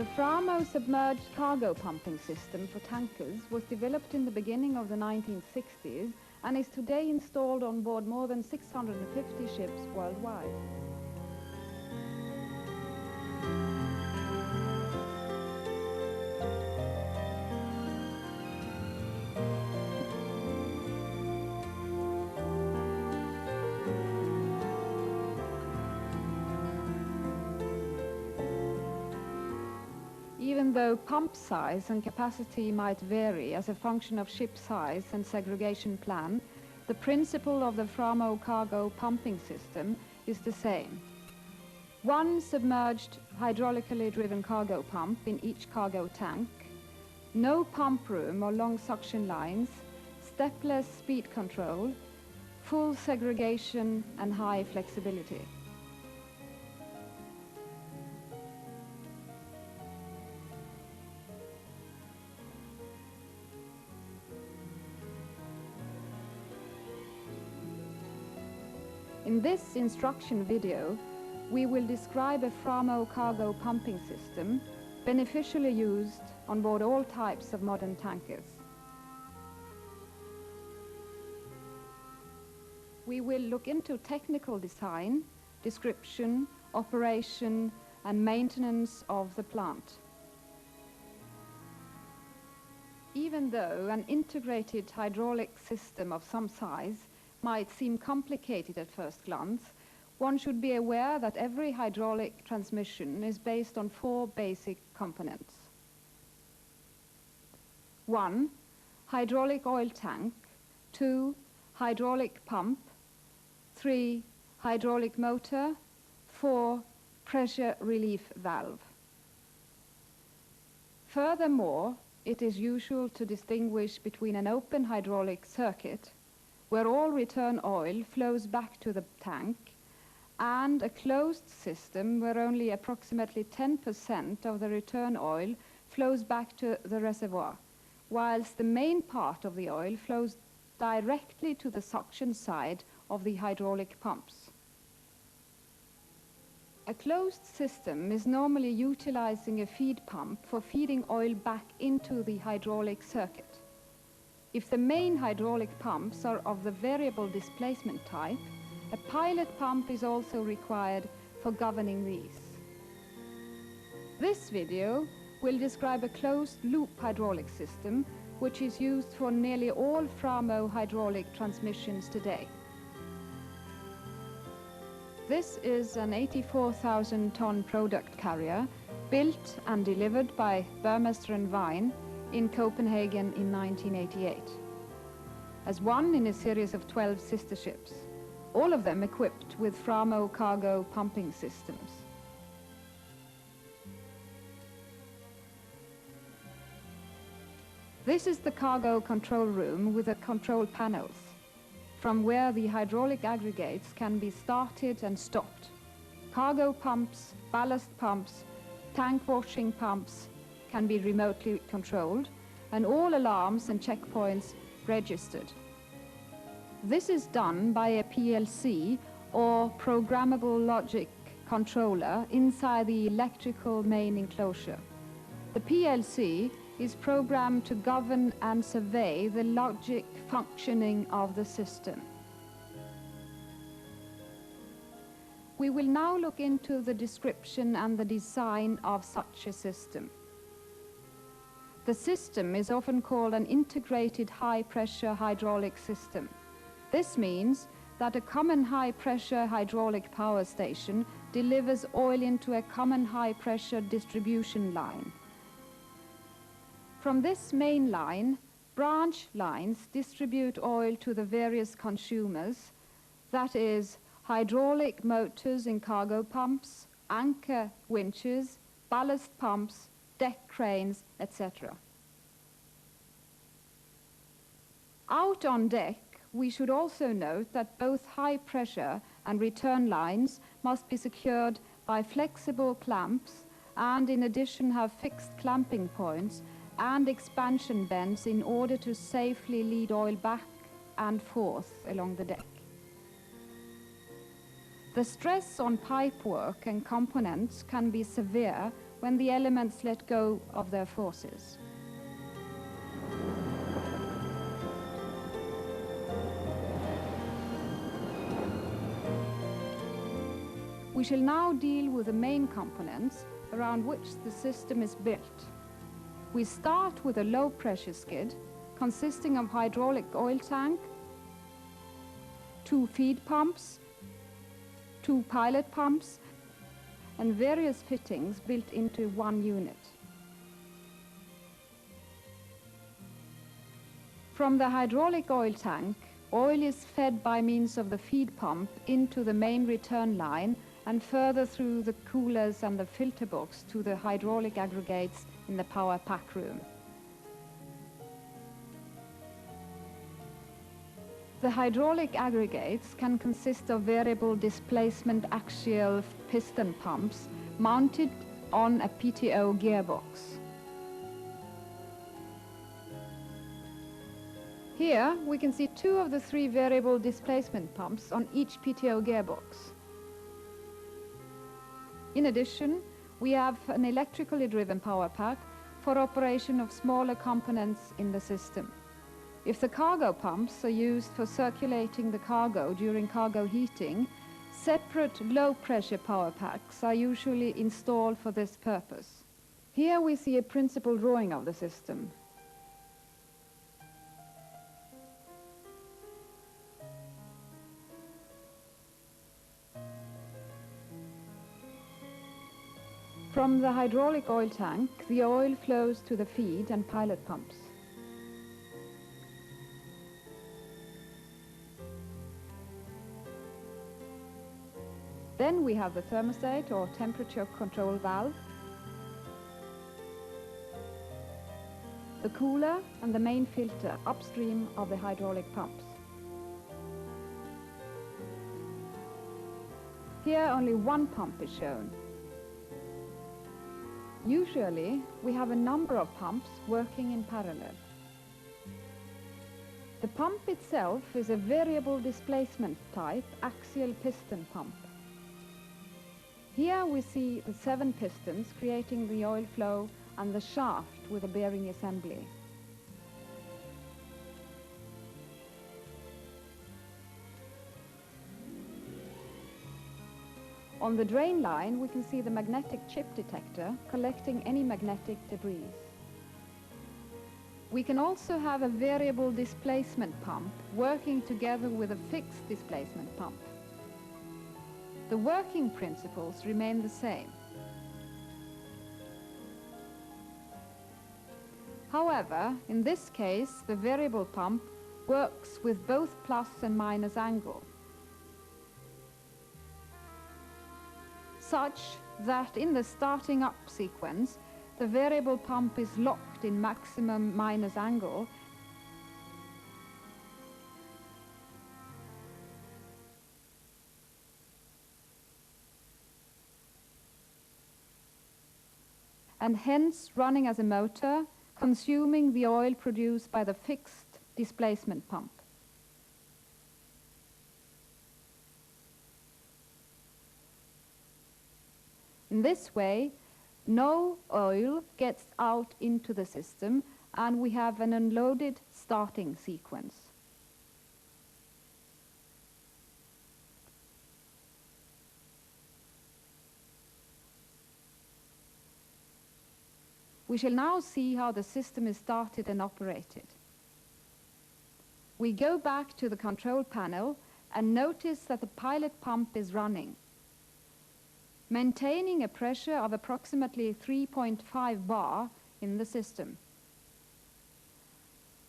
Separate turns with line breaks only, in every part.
The Framo submerged cargo pumping system for tankers was developed in the beginning of the 1960s and is today installed on board more than 650 ships worldwide. Even though pump size and capacity might vary as a function of ship size and segregation plan, the principle of the Framo cargo pumping system is the same. One submerged hydraulically driven cargo pump in each cargo tank, no pump room or long suction lines, stepless speed control, full segregation and high flexibility. In this instruction video, we will describe a Framo cargo pumping system beneficially used on board all types of modern tankers. We will look into technical design, description, operation, and maintenance of the plant. Even though an integrated hydraulic system of some size might seem complicated at first glance, one should be aware that every hydraulic transmission is based on 4 basic components. 1. Hydraulic oil tank. 2. Hydraulic pump. 3. Hydraulic motor. 4. Pressure relief valve. Furthermore, it is usual to distinguish between an open hydraulic circuit, where all return oil flows back to the tank, and a closed system where only approximately 10% of the return oil flows back to the reservoir, whilst the main part of the oil flows directly to the suction side of the hydraulic pumps. A closed system is normally utilizing a feed pump for feeding oil back into the hydraulic circuit. If the main hydraulic pumps are of the variable displacement type, a pilot pump is also required for governing these. This video will describe a closed-loop hydraulic system, which is used for nearly all Framo hydraulic transmissions today. This is an 84,000-ton product carrier built and delivered by Burmester & Vine in Copenhagen in 1988, as one in a series of 12 sister ships, all of them equipped with Framo cargo pumping systems. This is the cargo control room with the control panels, from where the hydraulic aggregates can be started and stopped. Cargo pumps, ballast pumps, tank washing pumps can be remotely controlled, and all alarms and checkpoints registered. This is done by a PLC, or programmable logic controller, inside the electrical main enclosure. The PLC is programmed to govern and survey the logic functioning of the system. We will now look into the description and the design of such a system. The system is often called an integrated high-pressure hydraulic system. This means that a common high-pressure hydraulic power station delivers oil into a common high-pressure distribution line. From this main line, branch lines distribute oil to the various consumers, that is, hydraulic motors in cargo pumps, anchor winches, ballast pumps, deck cranes, etc. Out on deck, we should also note that both high pressure and return lines must be secured by flexible clamps, and in addition have fixed clamping points and expansion bends in order to safely lead oil back and forth along the deck. The stress on pipework and components can be severe when the elements let go of their forces. We shall now deal with the main components around which the system is built. We start with a low-pressure skid consisting of hydraulic oil tank, 2 feed pumps, 2 pilot pumps, and various fittings built into one unit. From the hydraulic oil tank, oil is fed by means of the feed pump into the main return line and further through the coolers and the filter box to the hydraulic aggregates in the power pack room. The hydraulic aggregates can consist of variable displacement axial piston pumps mounted on a PTO gearbox. Here we can see 2 of the 3 variable displacement pumps on each PTO gearbox. In addition, we have an electrically driven power pack for operation of smaller components in the system. If the cargo pumps are used for circulating the cargo during cargo heating, separate low-pressure power packs are usually installed for this purpose. Here we see a principal drawing of the system. From the hydraulic oil tank, the oil flows to the feed and pilot pumps. Then we have the thermostat or temperature control valve, the cooler and the main filter upstream of the hydraulic pumps. Here only one pump is shown. Usually, we have a number of pumps working in parallel. The pump itself is a variable displacement type axial piston pump. Here we see the 7 pistons creating the oil flow and the shaft with a bearing assembly. On the drain line, we can see the magnetic chip detector collecting any magnetic debris. We can also have a variable displacement pump working together with a fixed displacement pump. The working principles remain the same. However, in this case, the variable pump works with both plus and minus angle, such that in the starting up sequence, the variable pump is locked in maximum minus angle and hence running as a motor, consuming the oil produced by the fixed displacement pump. In this way, no oil gets out into the system and we have an unloaded starting sequence. We shall now see how the system is started and operated. We go back to the control panel and notice that the pilot pump is running, maintaining a pressure of approximately 3.5 bar in the system.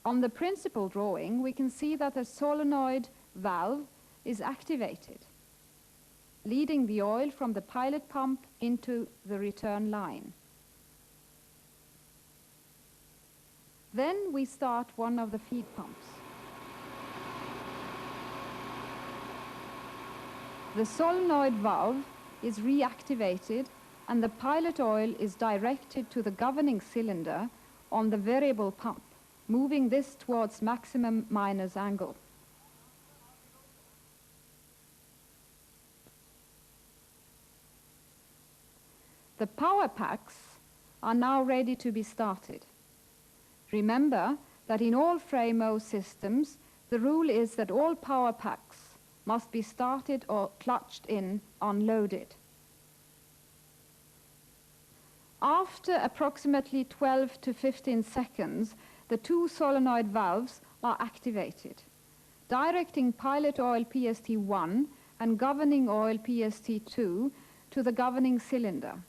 On the principal drawing, we can see that the solenoid valve is activated, leading the oil from the pilot pump into the return line. Then we start one of the feed pumps. The solenoid valve is reactivated and the pilot oil is directed to the governing cylinder on the variable pump, moving this towards maximum minus angle. The power packs are now ready to be started. Remember that in all Framo systems, the rule is that all power packs must be started or clutched in unloaded. After approximately 12 to 15 seconds, the two solenoid valves are activated, directing pilot oil PST1 and governing oil PST2 to the governing cylinder,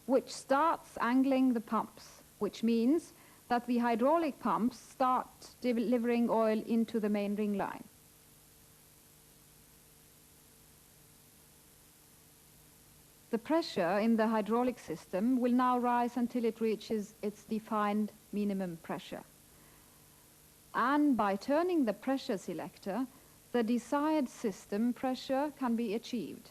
which starts angling the pumps, which means that the hydraulic pumps start delivering oil into the main ring line. The pressure in the hydraulic system will now rise until it reaches its defined minimum pressure. And by turning the pressure selector, the desired system pressure can be achieved.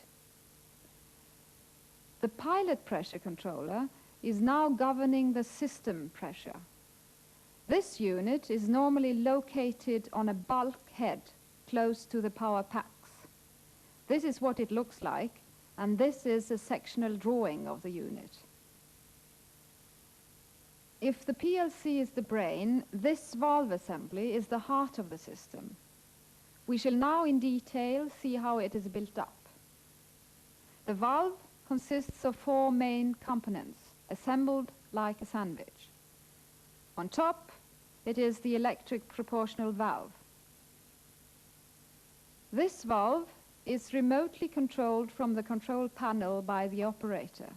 The pilot pressure controller is now governing the system pressure. This unit is normally located on a bulkhead close to the power packs. This is what it looks like, and this is a sectional drawing of the unit. If the PLC is the brain, this valve assembly is the heart of the system. We shall now in detail see how it is built up. The valve consists of four main components, assembled like a sandwich. On top, it is the electric proportional valve. This valve is remotely controlled from the control panel by the operator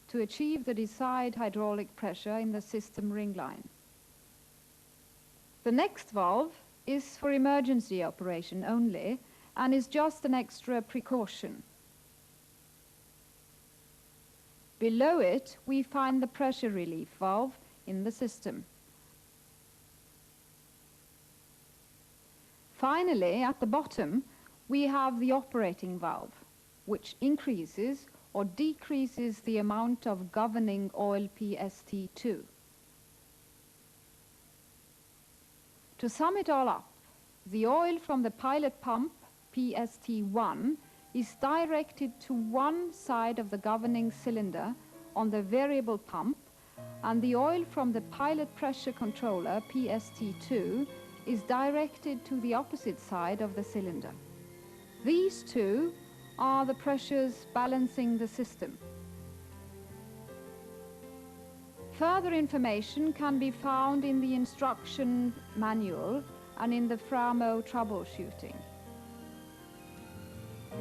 to achieve the desired hydraulic pressure in the system ring line. The next valve is for emergency operation only and is just an extra precaution. Below it, we find the pressure relief valve in the system. Finally, at the bottom, we have the operating valve, which increases or decreases the amount of governing oil PST2. To sum it all up, the oil from the pilot pump, PST1, is directed to one side of the governing cylinder on the variable pump, and the oil from the pilot pressure controller, PST2, is directed to the opposite side of the cylinder. These two are the pressures balancing the system. Further information can be found in the instruction manual and in the Framo troubleshooting.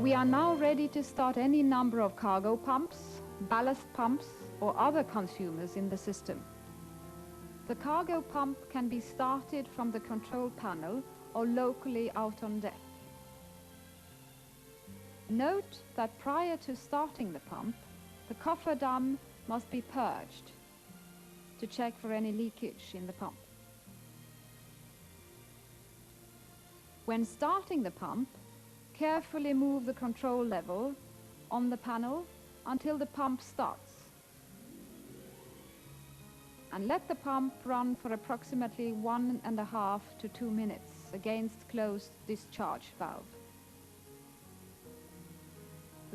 We are now ready to start any number of cargo pumps, ballast pumps, or other consumers in the system. The cargo pump can be started from the control panel or locally out on deck. Note that prior to starting the pump, the cofferdam must be purged to check for any leakage in the pump. When starting the pump, carefully move the control level on the panel until the pump starts. And let the pump run for approximately 1.5 to 2 minutes against closed discharge valve.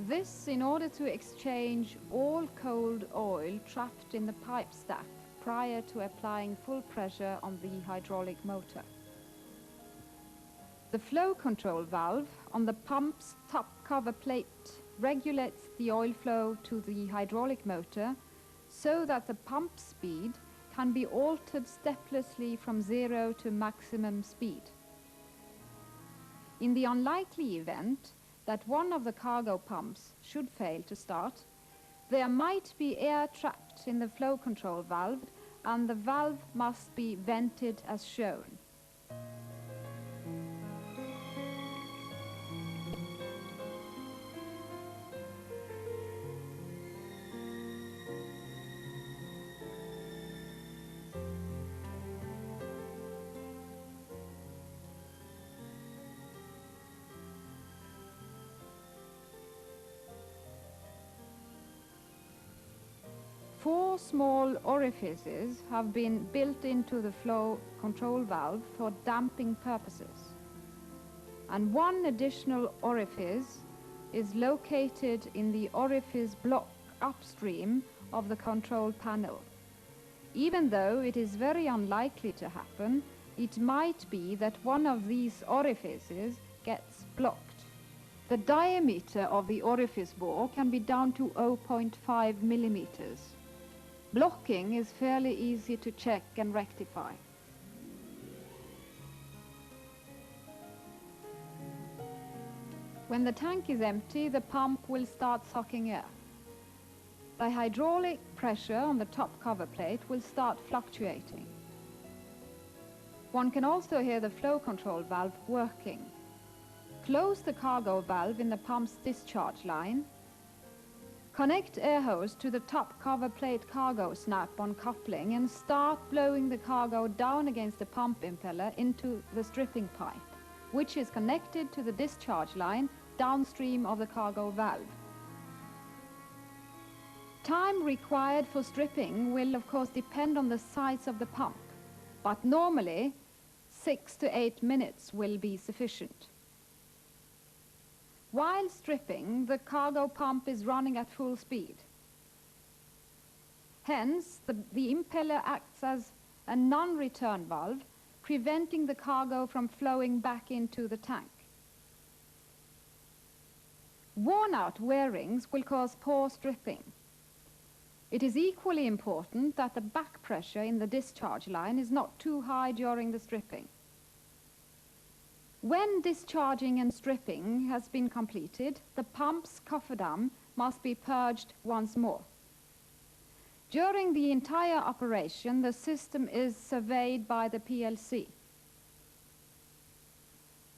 This in order to exchange all cold oil trapped in the pipe stack prior to applying full pressure on the hydraulic motor. The flow control valve on the pump's top cover plate regulates the oil flow to the hydraulic motor so that the pump speed can be altered steplessly from 0 to maximum speed. In the unlikely event that one of the cargo pumps should fail to start, there might be air trapped in the flow control valve, and the valve must be vented as shown. Four small orifices have been built into the flow control valve for damping purposes, and one additional orifice is located in the orifice block upstream of the control panel. Even though it is very unlikely to happen, it might be that one of these orifices gets blocked. The diameter of the orifice bore can be down to 0.5 millimeters. Blocking is fairly easy to check and rectify. When the tank is empty, the pump will start sucking air. The hydraulic pressure on the top cover plate will start fluctuating. One can also hear the flow control valve working. Close the cargo valve in the pump's discharge line. Connect air hose to the top cover plate cargo snap-on coupling and start blowing the cargo down against the pump impeller into the stripping pipe, which is connected to the discharge line downstream of the cargo valve. Time required for stripping will of course depend on the size of the pump, but normally 6 to 8 minutes will be sufficient. While stripping, the cargo pump is running at full speed. Hence, the impeller acts as a non-return valve, preventing the cargo from flowing back into the tank. Worn-out wearings will cause poor stripping. It is equally important that the back pressure in the discharge line is not too high during the stripping. When discharging and stripping has been completed, the pump's cofferdam must be purged once more. During the entire operation, the system is surveyed by the PLC.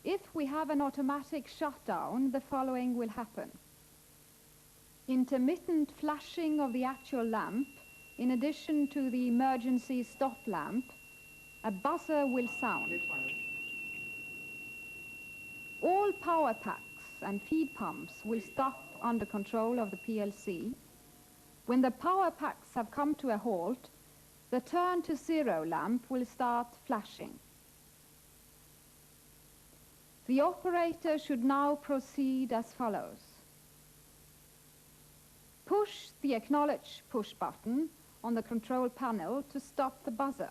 If we have an automatic shutdown, the following will happen. Intermittent flashing of the actual lamp, in addition to the emergency stop lamp, a buzzer will sound. All power packs and feed pumps will stop under control of the PLC. When the power packs have come to a halt, the turn to zero lamp will start flashing. The operator should now proceed as follows. Push the acknowledge push button on the control panel to stop the buzzer.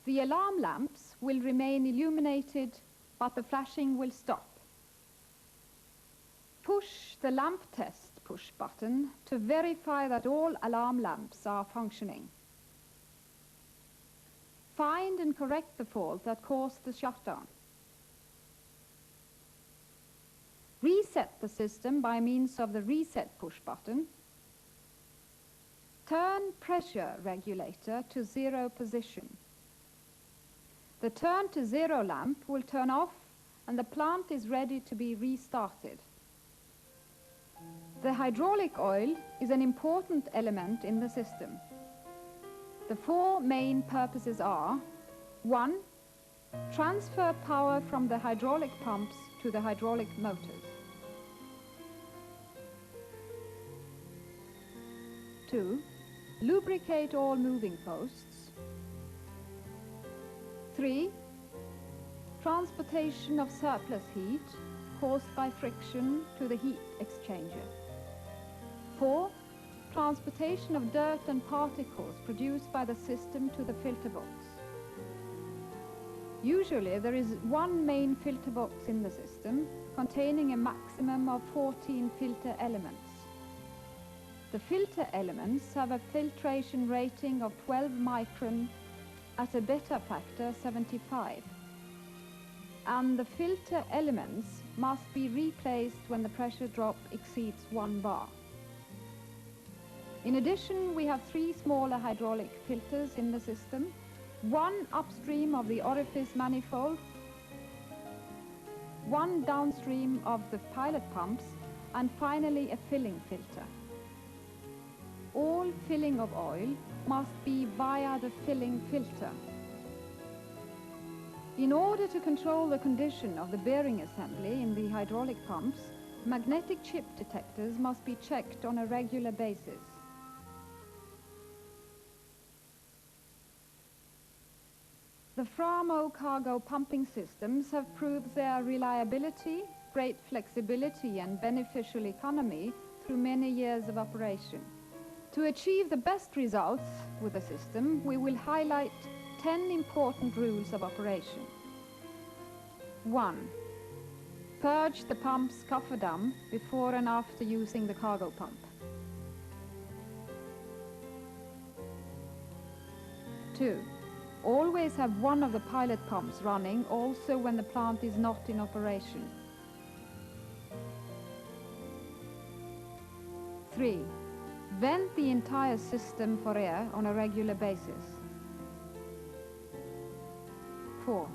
The alarm lamps will remain illuminated, but the flashing will stop. Push the lamp test push button to verify that all alarm lamps are functioning. Find and correct the fault that caused the shutdown. Reset the system by means of the reset push button. Turn pressure regulator to zero position. The turn to zero lamp will turn off and the plant is ready to be restarted. The hydraulic oil is an important element in the system. The four main purposes are: 1. Transfer power from the hydraulic pumps to the hydraulic motors. 2. Lubricate all moving posts. 3. Transportation of surplus heat caused by friction to the heat exchanger. 4. Transportation of dirt and particles produced by the system to the filter box. Usually there is one main filter box in the system containing a maximum of 14 filter elements. The filter elements have a filtration rating of 12 micron at a beta factor 75. And the filter elements must be replaced when the pressure drop exceeds 1 bar. In addition, we have 3 smaller hydraulic filters in the system, one upstream of the orifice manifold, one downstream of the pilot pumps, and finally a filling filter. All filling of oil must be via the filling filter. In order to control the condition of the bearing assembly in the hydraulic pumps, magnetic chip detectors must be checked on a regular basis. The Framo cargo pumping systems have proved their reliability, great flexibility and beneficial economy through many years of operation. To achieve the best results with the system, we will highlight 10 important rules of operation. 1. Purge the pump's cofferdam before and after using the cargo pump. 2. Always have one of the pilot pumps running also when the plant is not in operation. 3. Vent the entire system for air on a regular basis. 4.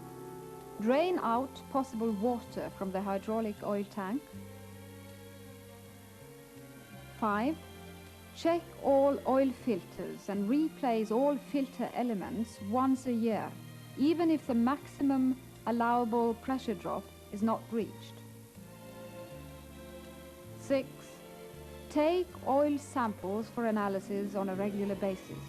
Drain out possible water from the hydraulic oil tank. 5. Check all oil filters and replace all filter elements once a year, even if the maximum allowable pressure drop is not reached. 6. Take oil samples for analysis on a regular basis.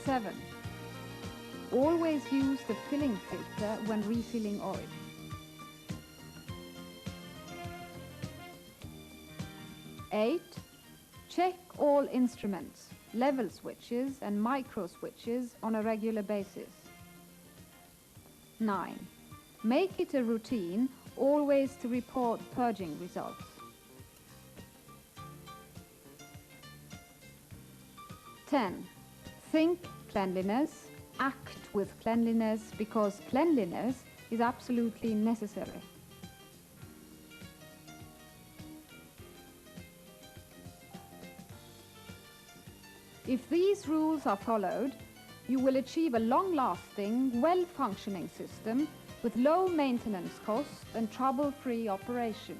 Seven. Always use the filling filter when refilling oil. 8. Check all instruments, level switches and micro switches on a regular basis. 9. Make it a routine always to report purging results. 10. Think cleanliness, act with cleanliness, because cleanliness is absolutely necessary. If these rules are followed, you will achieve a long-lasting, well-functioning system with low maintenance costs and trouble-free operation.